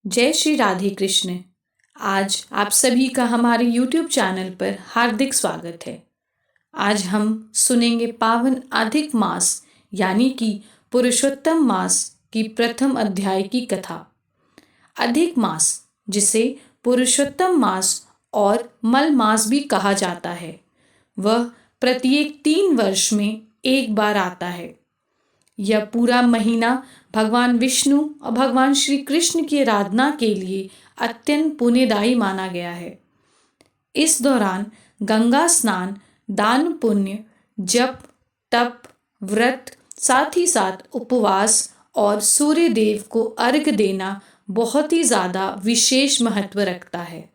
जय श्री राधे कृष्ण। आज आप सभी का हमारे YouTube चैनल पर हार्दिक स्वागत है। आज हम सुनेंगे पावन अधिक मास यानी कि पुरुषोत्तम मास की प्रथम अध्याय की कथा। अधिक मास, जिसे पुरुषोत्तम मास और मल मास भी कहा जाता है, वह प्रत्येक 3 वर्ष में एक बार आता है। यह पूरा महीना भगवान विष्णु और भगवान श्री कृष्ण की आराधना के लिए अत्यंत पुण्यदायी माना गया है। इस दौरान गंगा स्नान, दान पुण्य, जप, तप, व्रत, साथ ही साथ उपवास और सूर्य देव को अर्घ्य देना बहुत ही ज़्यादा विशेष महत्व रखता है।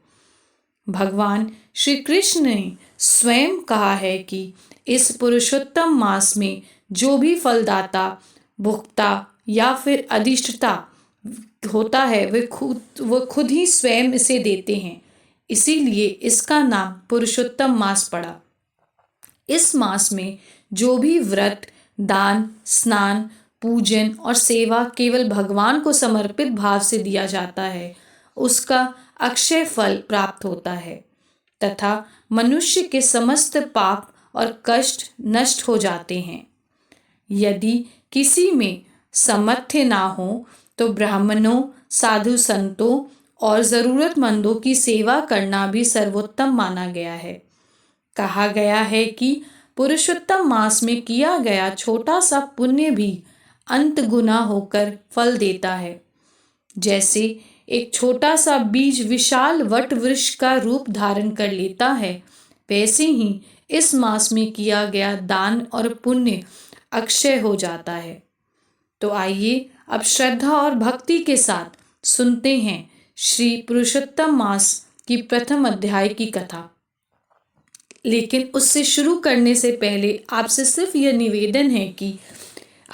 भगवान श्री कृष्ण ने स्वयं कहा है कि इस पुरुषोत्तम मास में जो भी फलदाता, भुक्ता या फिर अधिष्ठता होता है वो खुद ही स्वयं इसे देते हैं। इसीलिए इसका नाम पुरुषोत्तम मास पड़ा। इस मास में जो भी व्रत, दान, स्नान, पूजन और सेवा केवल भगवान को समर्पित भाव से दिया जाता है, उसका अक्षय फल प्राप्त होता है तथा मनुष्य के समस्त पाप और कष्ट नष्ट हो जाते हैं। यदि किसी में सामर्थ्य ना हो तो ब्राह्मणों, साधु संतों और ज़रूरतमंदों की सेवा करना भी सर्वोत्तम माना गया है। कहा गया है कि पुरुषोत्तम मास में किया गया छोटा सा पुण्य भी अंत गुना होकर फल देता है। जैसे एक छोटा सा बीज विशाल वट वृक्ष का रूप धारण कर लेता है, वैसे ही इस मास में किया गया दान और पुण्य अक्षय हो जाता है। तो आइए अब श्रद्धा और भक्ति के साथ सुनते हैं श्री पुरुषोत्तम मास की प्रथम अध्याय की कथा। लेकिन उससे शुरू करने से पहले आपसे सिर्फ यह निवेदन है कि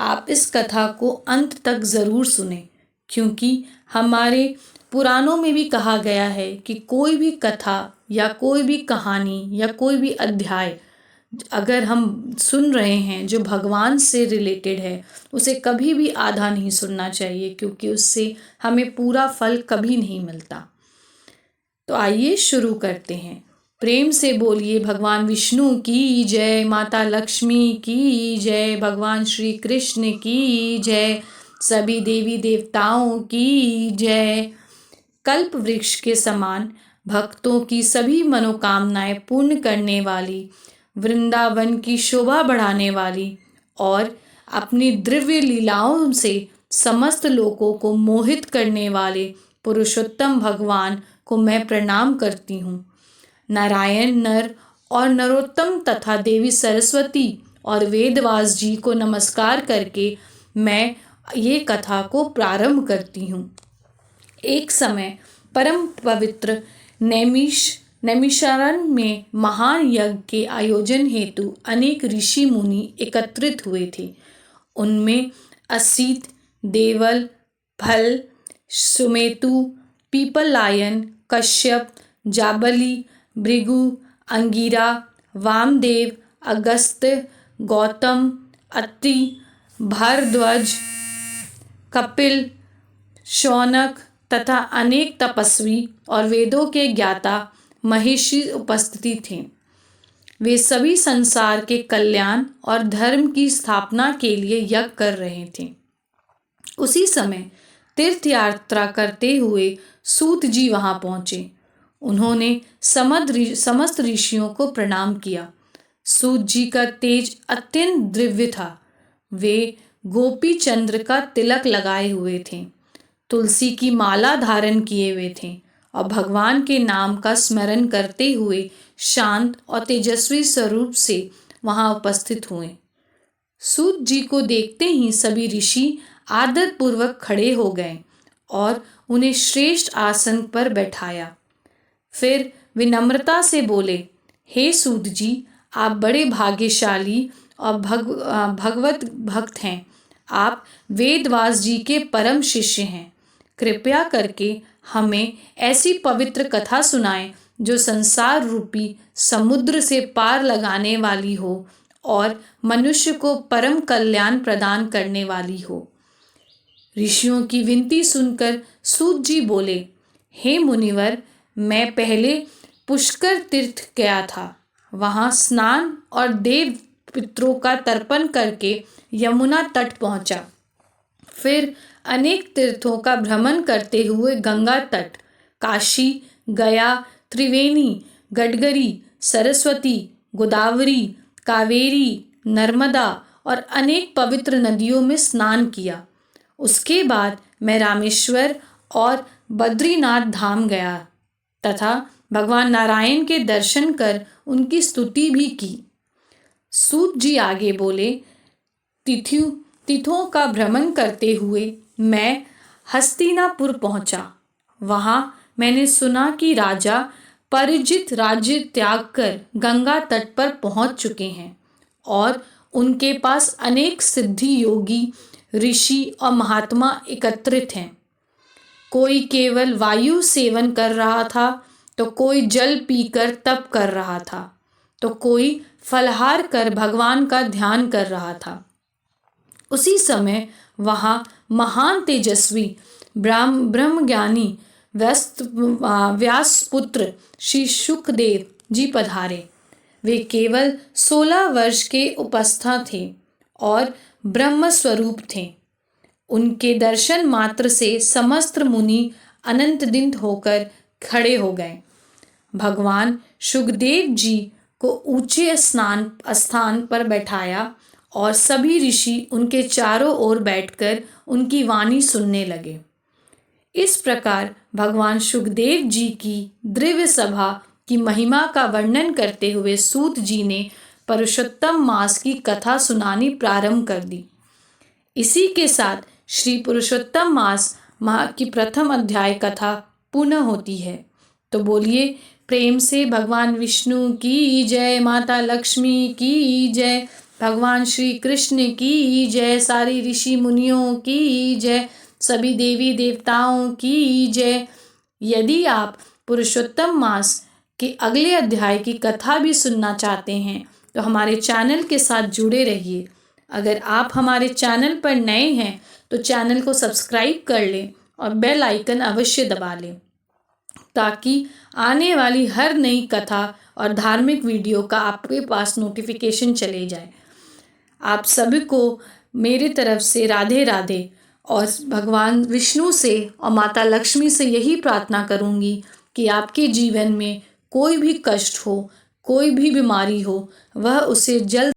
आप इस कथा को अंत तक ज़रूर सुने, क्योंकि हमारे पुराणों में भी कहा गया है कि कोई भी कथा या कोई भी कहानी या कोई भी अध्याय अगर हम सुन रहे हैं जो भगवान से रिलेटेड है, उसे कभी भी आधा नहीं सुनना चाहिए, क्योंकि उससे हमें पूरा फल कभी नहीं मिलता। तो आइए शुरू करते हैं। प्रेम से बोलिए भगवान विष्णु की जय, माता लक्ष्मी की जय, भगवान श्री कृष्ण की जय, सभी देवी देवताओं की जय। कल्प वृक्ष के समान भक्तों की सभी मनोकामनाएं पूर्ण करने वाली, वृंदावन की शोभा बढ़ाने वाली और अपनी दिव्य लीलाओं से समस्त लोगों को मोहित करने वाले पुरुषोत्तम भगवान को मैं प्रणाम करती हूँ। नारायण नर और नरोत्तम तथा देवी सरस्वती और वेदव्यास जी को नमस्कार करके मैं ये कथा को प्रारंभ करती हूँ। एक समय परम पवित्र नैमिषारण्य में महान यज्ञ के आयोजन हेतु अनेक ऋषि मुनि एकत्रित हुए थे। उनमें असित, देवल, फल, सुमेरु, पीपलायन, कश्यप, जाबली, भृगु, अंगिरा, वामदेव, अगस्त्य, गौतम, अत्रि, भारद्वाज, कपिल, शौनक तथा अनेक तपस्वी और वेदों के ज्ञाता महिषी उपस्थित थे। वे सभी संसार के कल्याण और धर्म की स्थापना के लिए यज्ञ कर रहे थे। उसी समय तीर्थ यात्रा करते हुए सूत जी वहां पहुंचे। उन्होंने समस्त ऋषियों को प्रणाम किया। सूत जी का तेज अत्यंत दिव्य था। वे गोपी चंद्र का तिलक लगाए हुए थे, तुलसी की माला धारण किए हुए थे और भगवान के नाम का स्मरण करते हुए शांत और तेजस्वी स्वरूप से वहां उपस्थित हुए। सूत जी को देखते ही सभी ऋषि आदर पूर्वक खड़े हो गए और उन्हें श्रेष्ठ आसन पर बैठाया। फिर विनम्रता से बोले, हे सूत जी, आप बड़े भाग्यशाली और भगवत भक्त हैं। आप वेदव्यास जी के परम शिष्य हैं। कृपया करके हमें ऐसी पवित्र कथा सुनाएं जो संसार रूपी समुद्र से पार लगाने वाली हो और मनुष्य को परम कल्याण प्रदान करने वाली हो। ऋषियों की विनती सुनकर सूत जी बोले, हे मुनिवर, मैं पहले पुष्कर तीर्थ गया था। वहाँ स्नान और देव पितरों का तर्पण करके यमुना तट पहुँचा। फिर अनेक तीर्थों का भ्रमण करते हुए गंगा तट, काशी, गया, त्रिवेणी, गडगरी, सरस्वती, गोदावरी, कावेरी, नर्मदा और अनेक पवित्र नदियों में स्नान किया। उसके बाद मैं रामेश्वर और बद्रीनाथ धाम गया तथा भगवान नारायण के दर्शन कर उनकी स्तुति भी की। सूत जी आगे बोले, तीर्थों का भ्रमण करते हुए मैं हस्तिनापुर पहुंचा। वहां मैंने सुना कि राजा परिजित राज्य त्याग कर गंगा तट पर पहुंच चुके हैं और उनके पास अनेक सिद्धि योगी, ऋषि और महात्मा एकत्रित हैं। कोई केवल वायु सेवन कर रहा था, तो कोई जल पीकर तप कर रहा था, तो कोई फलहार कर भगवान का ध्यान कर रहा था। उसी समय वहाँ महान तेजस्वी ब्रह्मज्ञानी व्यासपुत्र श्री शुकदेव जी पधारे। वे केवल 16 वर्ष के उपस्था थे और ब्रह्म स्वरूप थे। उनके दर्शन मात्र से समस्त मुनि अनंतदित होकर खड़े हो गए। भगवान शुकदेव जी को ऊंचे स्थान पर बैठाया और सभी ऋषि उनके चारों ओर बैठकर उनकी वाणी सुनने लगे। इस प्रकार भगवान शुकदेव जी की दिव्य सभा की महिमा का वर्णन करते हुए सूत जी ने पुरुषोत्तम मास की कथा सुनानी प्रारंभ कर दी। इसी के साथ श्री पुरुषोत्तम मास माह की प्रथम अध्याय कथा पुनः होती है। तो बोलिए प्रेम से भगवान विष्णु की जय, माता लक्ष्मी की जय, भगवान श्री कृष्ण की जय, सारी ऋषि मुनियों की जय, सभी देवी देवताओं की जय। यदि आप पुरुषोत्तम मास के अगले अध्याय की कथा भी सुनना चाहते हैं तो हमारे चैनल के साथ जुड़े रहिए। अगर आप हमारे चैनल पर नए हैं तो चैनल को सब्सक्राइब कर लें और बेल आइकन अवश्य दबा लें, ताकि आने वाली हर नई कथा और धार्मिक वीडियो का आपके पास नोटिफिकेशन चले जाए। आप सभी को मेरी तरफ से राधे राधे, और भगवान विष्णु से और माता लक्ष्मी से यही प्रार्थना करूंगी कि आपके जीवन में कोई भी कष्ट हो, कोई भी बीमारी हो, वह उसे जल्द